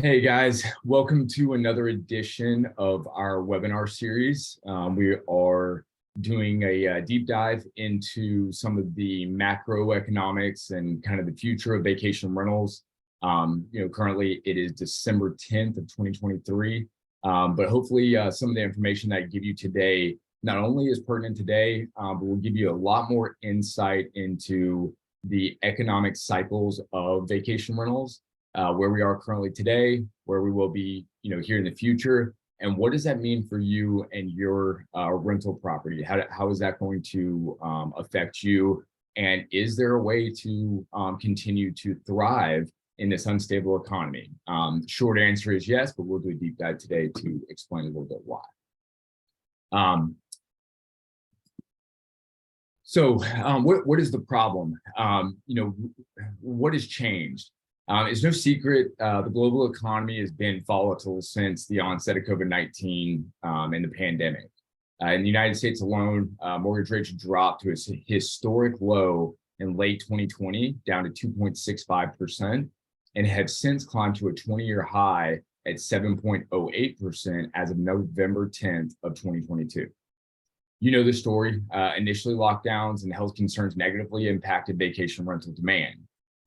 Hey guys, welcome to another edition of our webinar series. We are doing a deep dive into some of the macroeconomics and kind of the future of vacation rentals. Currently it is December 10th of 2023, but hopefully some of the information that I give you today not only is pertinent today, but will give you a lot more insight into the economic cycles of vacation rentals. Where we are currently today, where we will be, here in the future, and what does that mean for you and your rental property? How is that going to affect you? And is there a way to continue to thrive in this unstable economy? Short answer is yes, but we'll do a deep dive today to explain a little bit why. What is the problem? What has changed? It's no secret the global economy has been volatile since the onset of COVID-19 and the pandemic. In the United States alone, mortgage rates dropped to a historic low in late 2020, down to 2.65%, and have since climbed to a 20-year high at 7.08% as of November 10th of 2022. You know the story. Initially, lockdowns and health concerns negatively impacted vacation rental demand.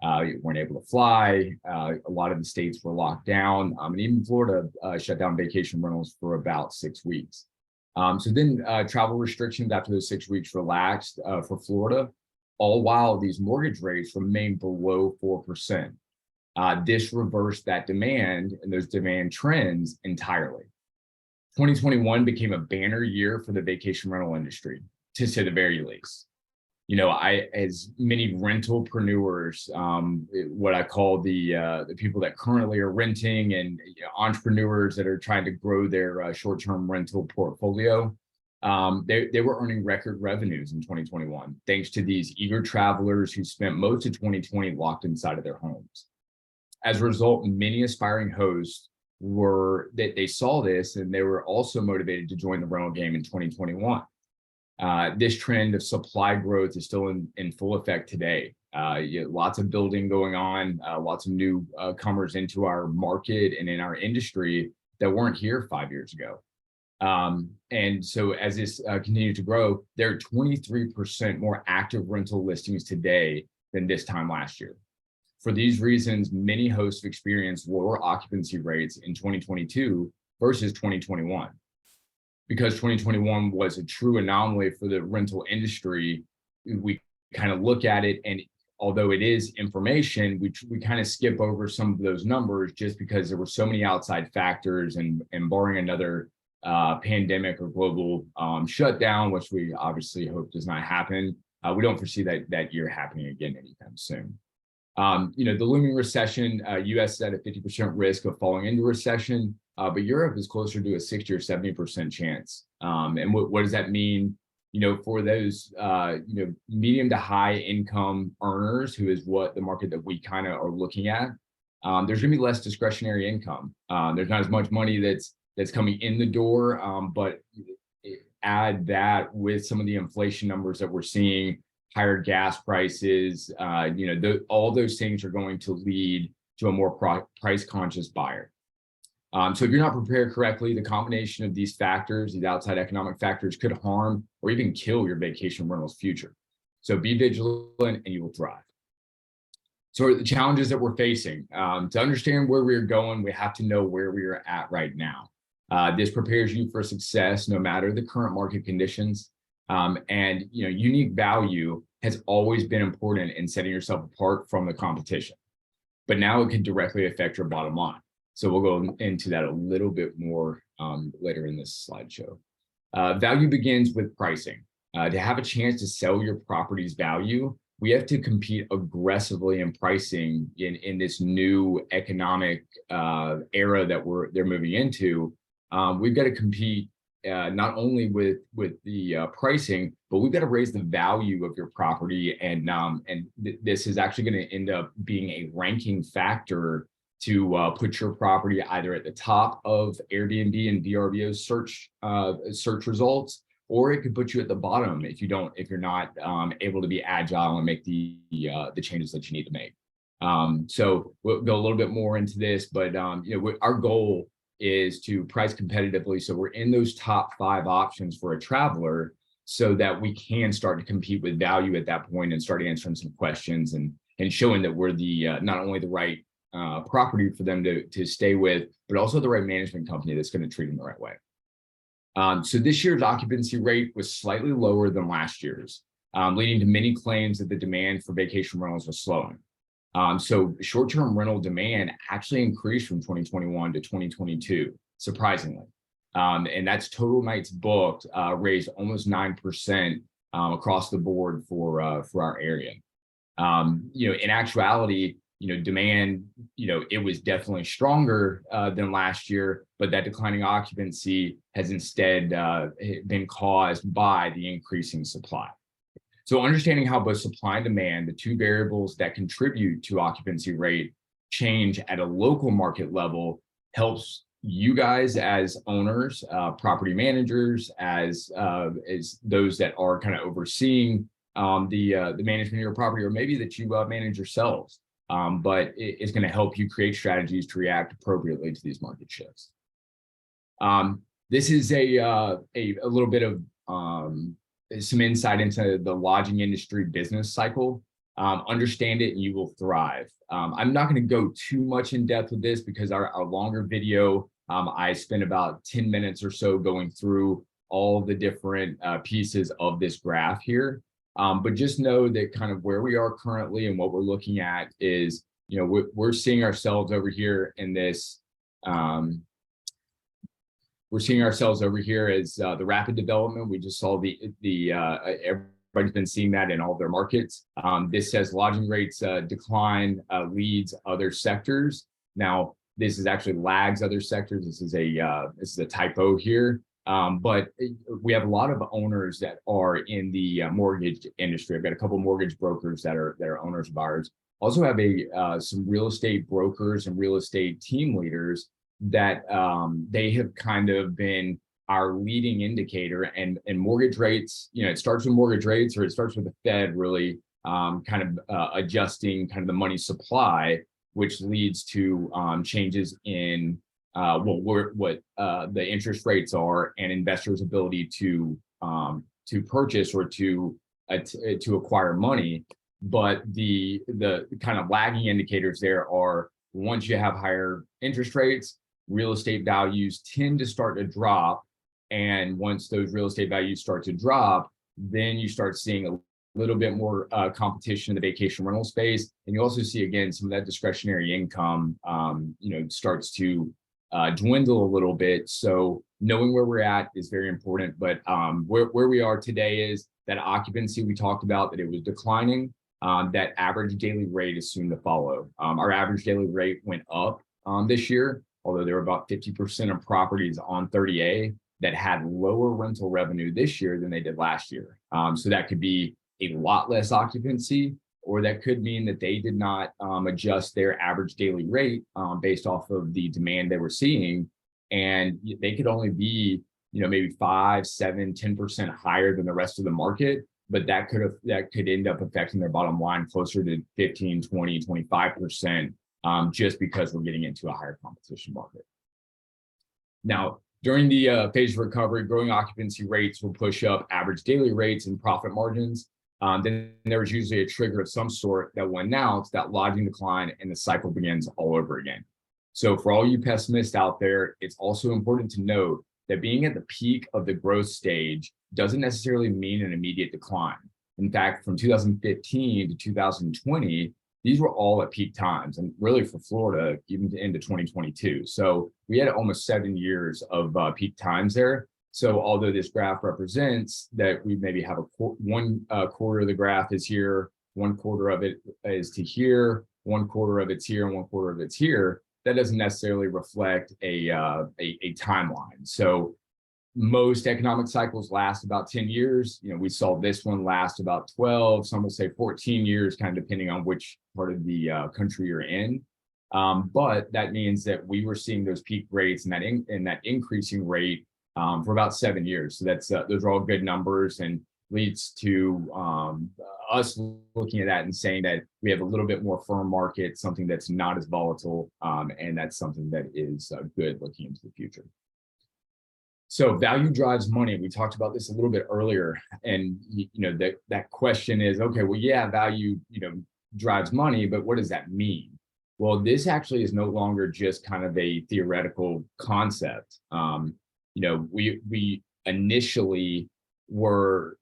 You weren't able to fly. A lot of the states were locked down, and even Florida shut down vacation rentals for about 6 weeks. So then travel restrictions after those 6 weeks relaxed for Florida, all while these mortgage rates remained below 4%. This reversed that demand and those demand trends entirely. 2021 became a banner year for the vacation rental industry, to say the very least. As many rentalpreneurs, what I call the people that currently are renting and entrepreneurs that are trying to grow their short-term rental portfolio, they were earning record revenues in 2021, thanks to these eager travelers who spent most of 2020 locked inside of their homes. As a result, many aspiring hosts they saw this, and they were also motivated to join the rental game in 2021. This trend of supply growth is still in full effect today. Lots of building going on, lots of new comers into our market and in our industry that weren't here 5 years ago. And so as this continues to grow, there are 23% more active rental listings today than this time last year. For these reasons, many hosts have experienced lower occupancy rates in 2022 versus 2021. Because 2021 was a true anomaly for the rental industry, we kind of look at it, and although it is information, we kind of skip over some of those numbers just because there were so many outside factors, and barring another pandemic or global shutdown, which we obviously hope does not happen, we don't foresee that year happening again anytime soon. The looming recession, US is at a 50% risk of falling into recession, but Europe is closer to a 60 or 70% chance. And what does that mean? For those, medium to high income earners, who is what the market that we kind of are looking at, there's going to be less discretionary income. There's not as much money that's coming in the door, but add that with some of the inflation numbers that we're seeing, higher gas prices, all those things are going to lead to a more price conscious buyer. So if you're not prepared correctly, the combination of these factors, these outside economic factors, could harm or even kill your vacation rental's future. So be vigilant and you will thrive. So the challenges that we're facing, to understand where we're going, we have to know where we are at right now. This prepares you for success no matter the current market conditions. And unique value has always been important in setting yourself apart from the competition, but now it can directly affect your bottom line. So we'll go into that a little bit more later in this slideshow. Value begins with pricing. To have a chance to sell your property's value, we have to compete aggressively in pricing in this new economic era that they're moving into. We've got to compete not only with the pricing, but we've got to raise the value of your property, and this is actually going to end up being a ranking factor to put your property either at the top of Airbnb and VRBO search results, or it could put you at the bottom if you're not able to be agile and make the changes that you need to make. So we'll go a little bit more into this, but our goal is to price competitively. So we're in those top 5 options for a traveler so that we can start to compete with value at that point and start answering some questions and showing that we're the not only the right property for them to stay with, but also the right management company that's going to treat them the right way. So this year's occupancy rate was slightly lower than last year's, leading to many claims that the demand for vacation rentals was slowing. So short-term rental demand actually increased from 2021 to 2022, surprisingly. And that's total nights booked raised almost 9% across the board for our area. In actuality, demand, it was definitely stronger than last year, but that declining occupancy has instead been caused by the increasing supply. So understanding how both supply and demand, the 2 variables that contribute to occupancy rate change at a local market level, helps you guys as owners, property managers, as those that are kind of overseeing the management of your property, or maybe that you manage yourselves. But it's going to help you create strategies to react appropriately to these market shifts. This is a little bit of some insight into the lodging industry business cycle. Understand it and you will thrive. I'm not going to go too much in depth with this because our longer video, I spent about 10 minutes or so going through all the different pieces of this graph here. But just know that kind of where we are currently and what we're looking at is, we're seeing ourselves over here in this. We're seeing ourselves over here as the rapid development. We just saw everybody's been seeing that in all their markets. This says lodging rates decline leads other sectors. Now, this is actually lags other sectors. This is a typo here. But we have a lot of owners that are in the mortgage industry. I've got a couple of mortgage brokers that are owners of ours. Also have some real estate brokers and real estate team leaders that they have kind of been our leading indicator, and mortgage rates, it starts with mortgage rates, or it starts with the Fed really kind of adjusting kind of the money supply, which leads to changes in what the interest rates are and investors' ability to purchase or to acquire money. But the kind of lagging indicators there are, once you have higher interest rates, real estate values tend to start to drop. And once those real estate values start to drop, then you start seeing a little bit more competition in the vacation rental space. And you also see, again, some of that discretionary income, starts to dwindle a little bit. So knowing where we're at is very important. But where we are today is that occupancy we talked about, that it was declining. That average daily rate is soon to follow. Our average daily rate went up this year, although there were about 50% of properties on 30A that had lower rental revenue this year than they did last year. So that could be a lot less occupancy, or that could mean that they did not adjust their average daily rate based off of the demand they were seeing. And they could only be, maybe 5, 7, 10% higher than the rest of the market. But that could end up affecting their bottom line closer to 15, 20, 25%, just because we're getting into a higher competition market. Now, during the phase of recovery, growing occupancy rates will push up average daily rates and profit margins. Then there's usually a trigger of some sort that will announce that lodging decline and the cycle begins all over again. So for all you pessimists out there, it's also important to note that being at the peak of the growth stage doesn't necessarily mean an immediate decline. In fact, from 2015 to 2020, these were all at peak times, and really for Florida, even into 2022. So we had almost 7 years of peak times there. So although this graph represents that we maybe have one quarter of the graph is here, 1/4 of it is to here, 1/4 of it's here, and 1/4 of it's here, that doesn't necessarily reflect a timeline. So most economic cycles last about 10 years. We saw this one last about 12, some will say 14 years, kind of depending on which part of the country you're in. But that means that we were seeing those peak rates and that increasing rate for about 7 years. So those are all good numbers. And leads to us looking at that and saying that we have a little bit more firm market, something that's not as volatile, and that's something that is good looking into the future. So value drives money. We talked about this a little bit earlier, and that question is, okay, well, yeah, value drives money, but what does that mean? Well, this actually is no longer just kind of a theoretical concept. We initially were,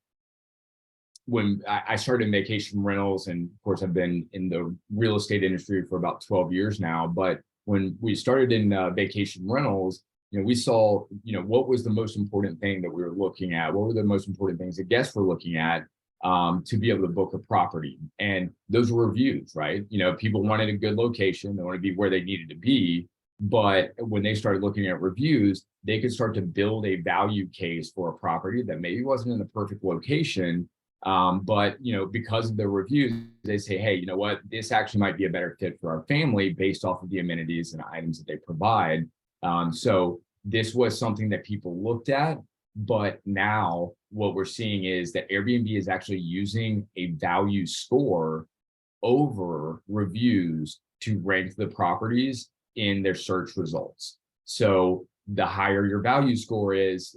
when I started in vacation rentals, and of course I've been in the real estate industry for about 12 years now, but when we started in vacation rentals, we saw, what was the most important thing that we were looking at? What were the most important things that guests were looking at to be able to book a property? And those were reviews, right? People wanted a good location. They wanted to be where they needed to be. But when they started looking at reviews, they could start to build a value case for a property that maybe wasn't in the perfect location. But because of the reviews, they say, hey, you know what, this actually might be a better fit for our family based off of the amenities and items that they provide. So this was something that people looked at, but now what we're seeing is that Airbnb is actually using a value score over reviews to rank the properties in their search results. So the higher your value score is,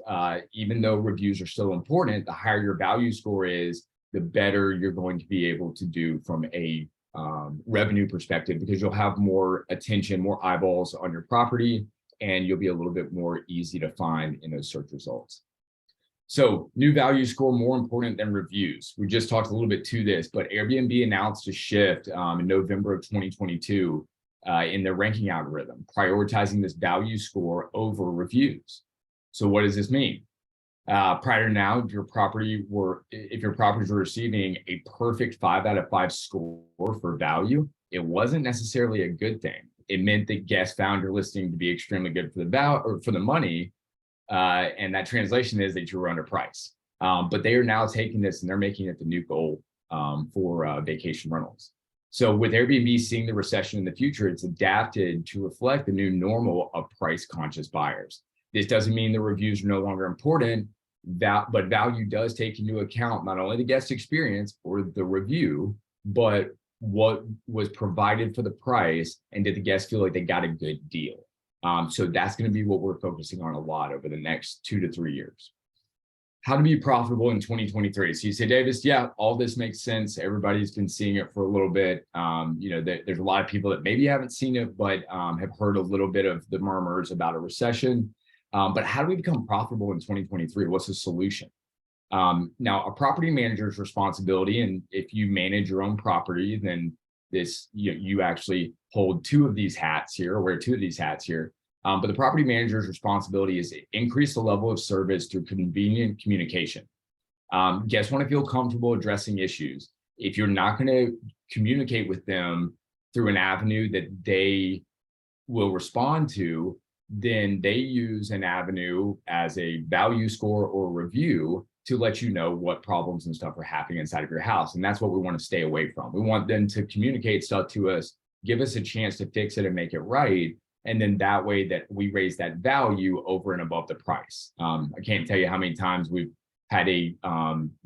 even though reviews are still important, the higher your value score is, the better you're going to be able to do from a revenue perspective, because you'll have more attention, more eyeballs on your property, and you'll be a little bit more easy to find in those search results. So new value score more important than reviews. We just talked a little bit to this, but Airbnb announced a shift in November of 2022 in their ranking algorithm, prioritizing this value score over reviews. So what does this mean? Prior to now, if your properties were receiving a perfect 5 out of 5 score for value, it wasn't necessarily a good thing. It meant that guests found your listing to be extremely good for the value or for the money. And that translation is that you were underpriced. But they are now taking this and they're making it the new goal for vacation rentals. So with Airbnb seeing the recession in the future, it's adapted to reflect the new normal of price conscious buyers. This doesn't mean the reviews are no longer important, but value does take into account not only the guest experience or the review, but what was provided for the price, and did the guests feel like they got a good deal? So that's going to be what we're focusing on a lot over the next 2 to 3 years. How to be profitable in 2023. So you say, Davis, yeah, all this makes sense. Everybody's been seeing it for a little bit. There's a lot of people that maybe haven't seen it, but have heard a little bit of the murmurs about a recession. But how do we become profitable in 2023? What's the solution? Now, a property manager's responsibility, and if you manage your own property, then you actually hold 2 of these hats here, or wear 2 of these hats here. But the property manager's responsibility is to increase the level of service through convenient communication. Guests want to feel comfortable addressing issues. If you're not going to communicate with them through an avenue that they will respond to, then they use an avenue as a value score or review to let you know what problems and stuff are happening inside of your house. And that's what we want to stay away from. We want them to communicate stuff to us, give us a chance to fix it and make it right. And then that way that we raise that value over and above the price. I can't tell you how many times we've had a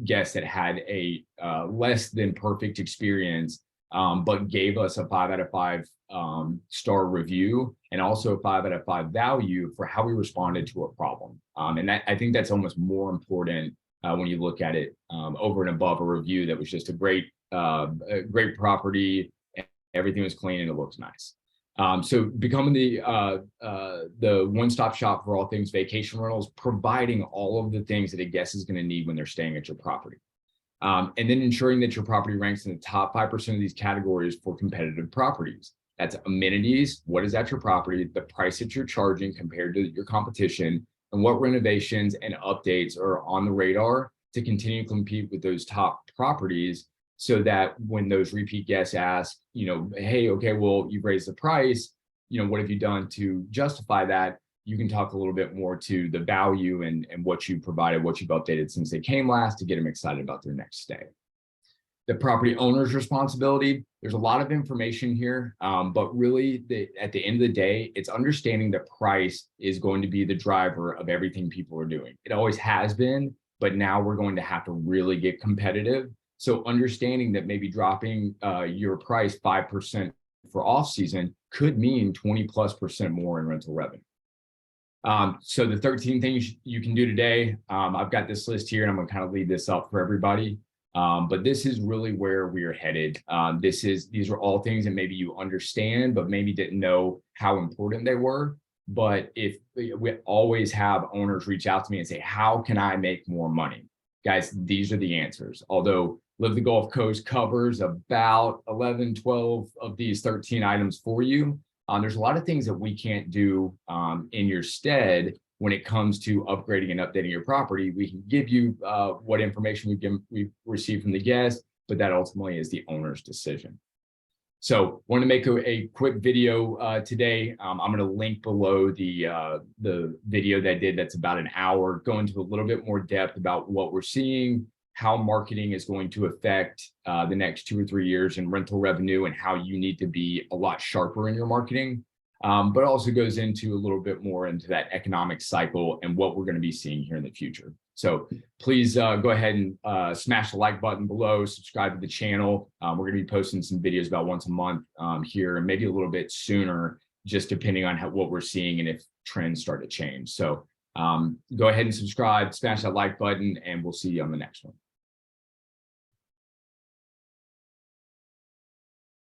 guest that had a less than perfect experience, but gave us a 5 out of 5 star review, and also a 5 out of 5 value for how we responded to a problem. And I think that's almost more important when you look at it over and above a review that was just a great property, and everything was clean and it looks nice. So becoming the one-stop shop for all things vacation rentals, providing all of the things that a guest is going to need when they're staying at your property. And then ensuring that your property ranks in the top 5% of these categories for competitive properties. That's amenities, what is at your property, the price that you're charging compared to your competition, and what renovations and updates are on the radar to continue to compete with those top properties, so that when those repeat guests ask, hey, okay, well, you've raised the price, what have you done to justify that? You can talk a little bit more to the value and what you provided, what you've updated since they came last, to get them excited about their next stay. The property owner's responsibility, there's a lot of information here, but really at the end of the day, it's understanding that price is going to be the driver of everything people are doing. It always has been, but now we're going to have to really get competitive. So understanding that maybe dropping your price 5% for off season could mean 20+% more in rental revenue. So the 13 things you can do today, I've got this list here and I'm gonna kind of lead this up for everybody. But this is really where we are headed. These are all things that maybe you understand, but maybe didn't know how important they were. But if we always have owners reach out to me and say, how can I make more money? Guys, these are the answers. Although Live the Gulf Coast covers about 11, 12 of these 13 items for you, there's a lot of things that we can't do in your stead when it comes to upgrading and updating your property. We can give you what information we've received from the guest, but that ultimately is the owner's decision. So want to make a quick video today. I'm going to link below the video that I did that's about an hour, go into a little bit more depth about what we're seeing, how marketing is going to affect the next 2 or 3 years in rental revenue, and how you need to be a lot sharper in your marketing. But also goes into a little bit more into that economic cycle and what we're going to be seeing here in the future. So please go ahead and smash the like button below, subscribe to the channel. We're going to be posting some videos about once a month here, and maybe a little bit sooner, just depending on what we're seeing and if trends start to change. So go ahead and subscribe, smash that like button, and we'll see you on the next one.